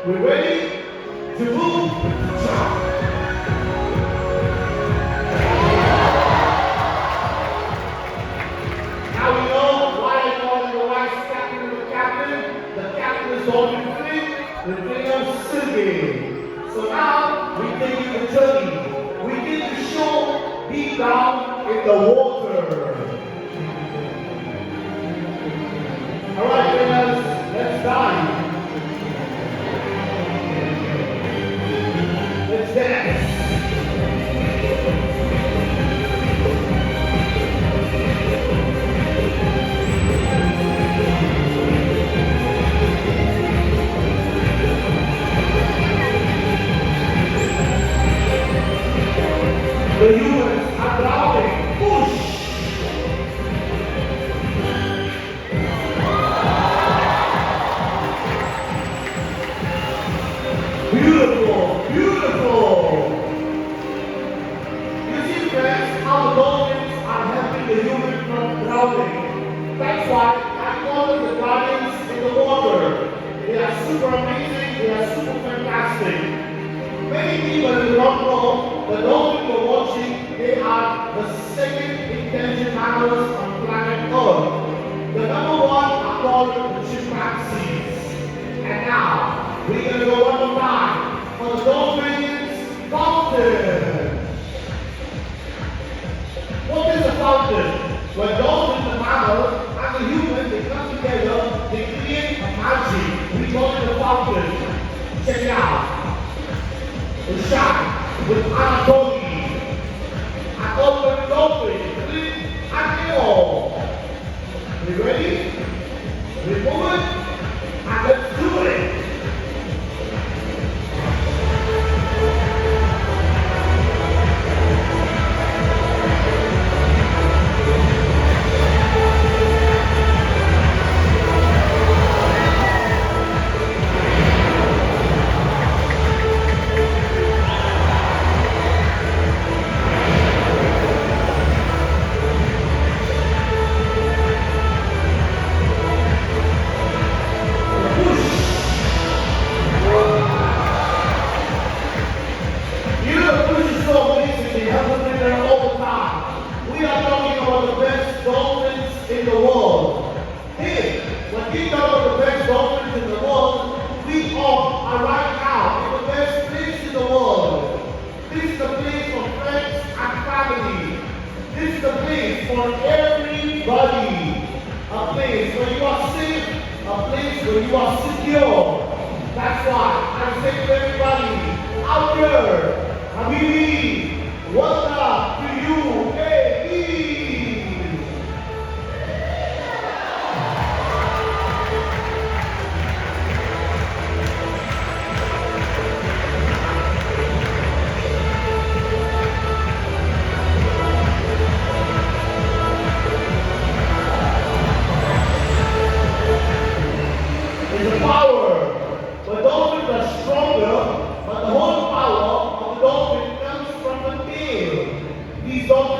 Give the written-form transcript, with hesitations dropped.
We ready to move? Jump. Now we know why I call him the vice captain of the captain. The captain is on the fleet, the player Sergey. So now we take you the journey. We get to show deep down in the water. Alright, players, let's dive. Let's dance. The humans are drowning. Push! Beautiful, beautiful. You see, friends, how the dolphins are helping the human from drowning. That's why I call them the guardians in the water. They are super amazing, they are super fantastic. Many people do not know the dolphins we're watching, they are the second intelligent mammals on planet Earth. The number one are called the chimpanzees. And now, we're going to go one more time for the dolphins fountain. What is a fountain? When dolphins, the mammal, and the human, they come together, they create a magic. We call it a fountain. Check it out. The shark with Anatoly. I open dolphin, flip, and all. You ready? We move it, and let's do it. In the world. Hey, when we talk about the best dolphins in the world, we all are right now in the best place in the world. This is the place for friends and family. This is the place for everybody. A place where you are safe, a place where you are secure. That's why I say to everybody out there, Habibi, welcome to you. Hey, the power. The dolphins are stronger, but the whole power of the dolphin comes from the tail. These dolphins